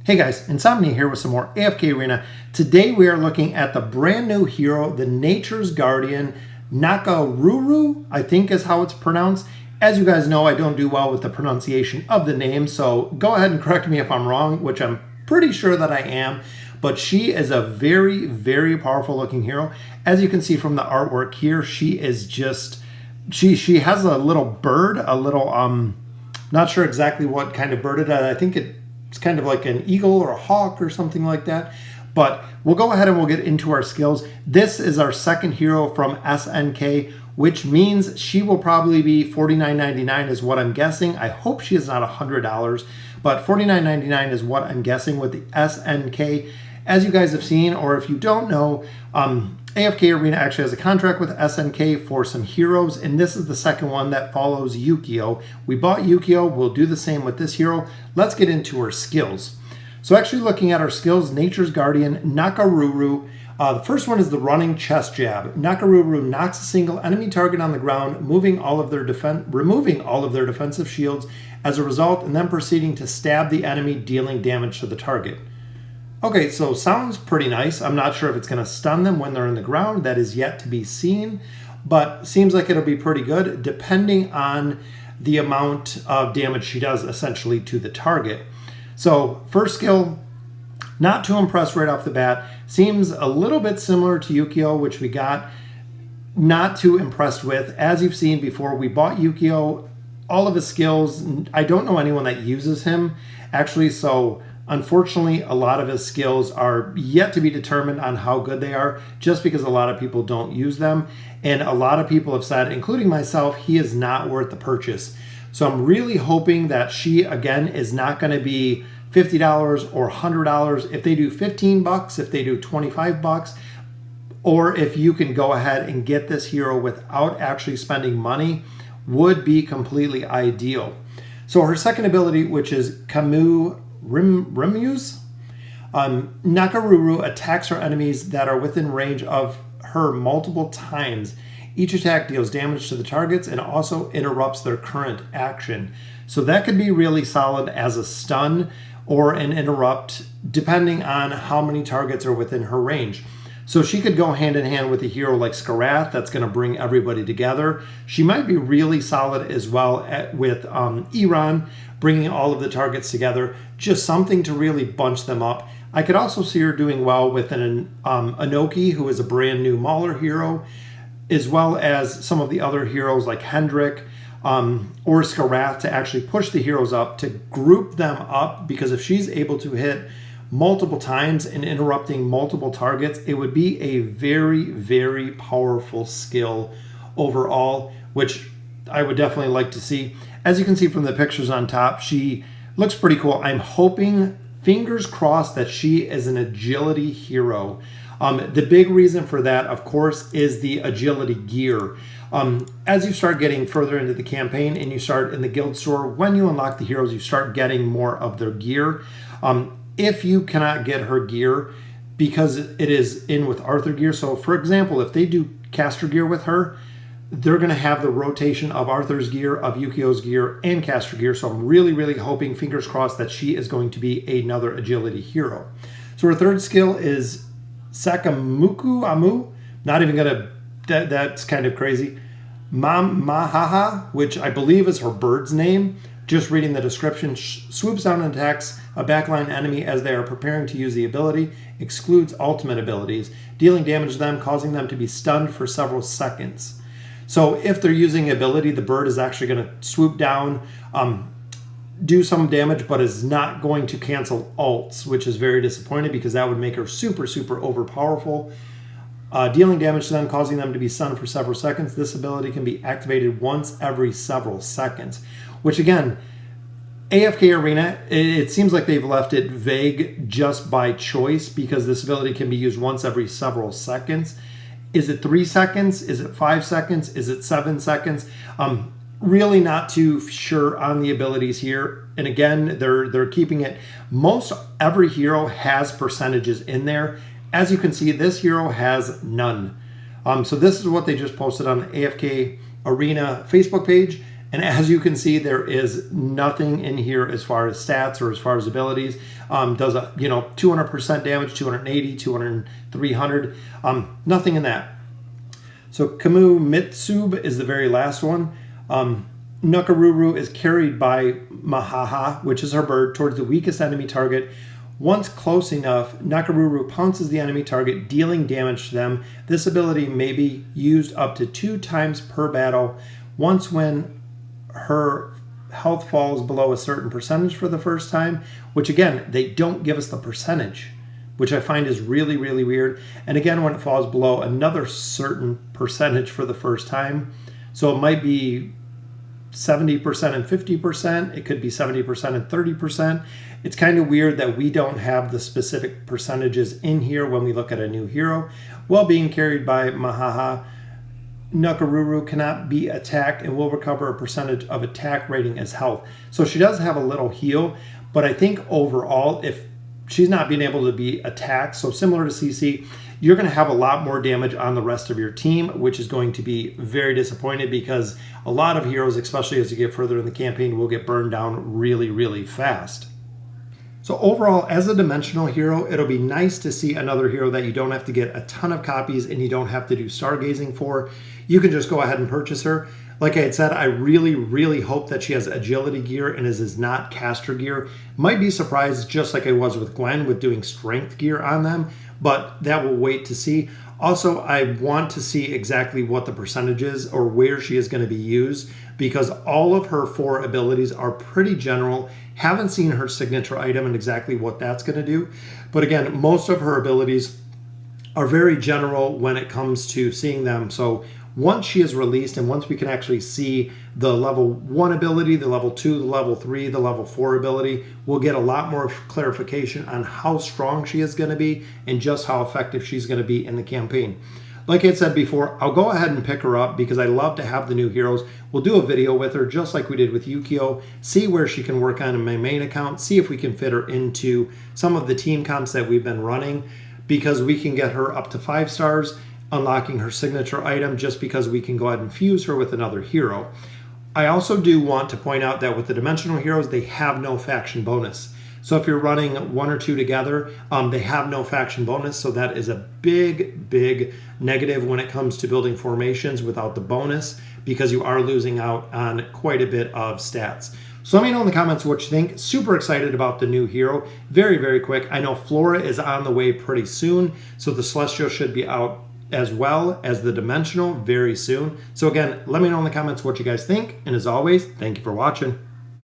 Hey guys, Insomnia here with some more AFK Arena. Today we are looking at the brand new hero, the Nature's Guardian, Nakoruru, I think is how it's pronounced. As you guys know, I don't do well with the pronunciation of the name, so go ahead and correct me if I'm wrong, which I'm pretty sure that I am. But she is a very, very powerful looking hero. As you can see from the artwork here, she is just, she has a little bird, a little, not sure exactly what kind of bird it is. I think it's kind of like an eagle or a hawk or something like that. But we'll go ahead and we'll get into our skills. This is our second hero from SNK, which means she will probably be $49.99 is what I'm guessing. I hope she is not $100, but $49.99 is what I'm guessing with the SNK. As you guys have seen, or if you don't know, AFK Arena actually has a contract with SNK for some heroes, and this is the second one that follows Yukio. We bought Yukio, we'll do the same with this hero. Let's get into her skills. So actually looking at our skills, Nature's Guardian, Nakoruru. The first one is the running chest jab. Nakoruru knocks a single enemy target on the ground, removing all of their defensive shields as a result, and then proceeding to stab the enemy, dealing damage to the target. Okay, so sounds pretty nice. I'm not sure if it's going to stun them when they're in the ground. That is yet to be seen, but seems like it'll be pretty good depending on the amount of damage she does essentially to the target. So first skill, not too impressed right off the bat. Seems a little bit similar to Yukio, which we got. Not too impressed with. As you've seen before, we bought Yukio. All of his skills, I don't know anyone that uses him actually, so unfortunately, a lot of his skills are yet to be determined on how good they are, just because a lot of people don't use them. And a lot of people have said, including myself, he is not worth the purchase. So I'm really hoping that she, again, is not going to be $50 or $100. If they do 15 bucks, if they do 25 bucks, or if you can go ahead and get this hero without actually spending money, would be completely ideal. So her second ability, which is Camus Remus, Nakoruru attacks her enemies that are within range of her multiple times. Each attack deals damage to the targets and also interrupts their current action. So that could be really solid as a stun or an interrupt, depending on how many targets are within her range. So she could go hand in hand with a hero like Skarath that's going to bring everybody together. She might be really solid as well with Iran, bringing all of the targets together, just something to really bunch them up. I could also see her doing well with an Inoki, who is a brand new Mauler hero, as well as some of the other heroes like Hendrik or Skarath, to actually push the heroes up, to group them up, because if she's able to hit multiple times and interrupting multiple targets, it would be a very, very powerful skill overall, which I would definitely like to see. As you can see from the pictures on top, she looks pretty cool. I'm hoping, fingers crossed, that she is an agility hero. The big reason for that, of course, is the agility gear. As you start getting further into the campaign and you start in the guild store, when you unlock the heroes, you start getting more of their gear. If you cannot get her gear, because it is in with Arthur gear, so for example, if they do caster gear with her, they're going to have the rotation of Arthur's gear, of Yukio's gear, and caster gear. So I'm really, really hoping, fingers crossed, that she is going to be another agility hero. So her third skill is Sakamuku Amu. Not even going to, that's kind of crazy. Mahaha, which I believe is her bird's name. Just reading the description, swoops down and attacks a backline enemy as they are preparing to use the ability, excludes ultimate abilities, dealing damage to them, causing them to be stunned for several seconds. So if they're using ability, the bird is actually going to swoop down, do some damage, but is not going to cancel ults, which is very disappointing because that would make her super, super overpowerful. Dealing damage to them, causing them to be stunned for several seconds. This ability can be activated once every several seconds, which again, AFK Arena, it seems like they've left it vague just by choice, because this ability can be used once every several seconds. Is it 3 seconds? Is it 5 seconds? Is it 7 seconds? Really not too sure on the abilities here. And again, they're keeping it. Most every hero has percentages in there. As you can see, this hero has none. So this is what they just posted on the AFK Arena Facebook page. And as you can see, there is nothing in here as far as stats or as far as abilities. Does a 200% damage, 280, 200, 300. Nothing in that. So Kamu Mitsub is the very last one. Nakoruru is carried by Mahaha, which is her bird, towards the weakest enemy target. Once close enough, Nakoruru pounces the enemy target, dealing damage to them. This ability may be used up to 2 times per battle. Once when her health falls below a certain percentage for the first time, which again, they don't give us the percentage, which I find is really, really weird. And again, when it falls below another certain percentage for the first time, so it might be 70% and 50%, it could be 70% and 30%. It's kind of weird that we don't have the specific percentages in here when we look at a new hero. While being carried by Mahaha, Nakoruru cannot be attacked and will recover a percentage of attack rating as health. So she does have a little heal, but I think overall, if she's not being able to be attacked, so similar to CC, you're going to have a lot more damage on the rest of your team, which is going to be very disappointed because a lot of heroes, especially as you get further in the campaign, will get burned down really, really fast. So overall, as a dimensional hero, it'll be nice to see another hero that you don't have to get a ton of copies and you don't have to do stargazing for. You can just go ahead and purchase her. Like I had said, I really, really hope that she has agility gear and is not caster gear. Might be surprised, just like I was with Gwen, with doing strength gear on them, but that will wait to see. Also, I want to see exactly what the percentage is or where she is going to be used, because all of her 4 abilities are pretty general. Haven't seen her signature item and exactly what that's going to do. But again, most of her abilities are very general when it comes to seeing them. So once she is released and once we can actually see the level 1 ability, the level 2, the level 3, the level 4 ability, we'll get a lot more clarification on how strong she is going to be and just how effective she's going to be in the campaign. Like I had said before, I'll go ahead and pick her up because I love to have the new heroes. We'll do a video with her just like we did with Yukio, see where she can work on in my main account, see if we can fit her into some of the team comps that we've been running, because we can get her up to 5 stars, unlocking her signature item just because we can go ahead and fuse her with another hero. I also do want to point out that with the dimensional heroes, they have no faction bonus. So if you're running 1 or 2 together, they have no faction bonus. So that is a big, big negative when it comes to building formations without the bonus, because you are losing out on quite a bit of stats. So let me know in the comments what you think. Super excited about the new hero. Very, very quick. I know Flora is on the way pretty soon, so the Celestial should be out as well as the Dimensional very soon. So again, let me know in the comments what you guys think. And as always, thank you for watching.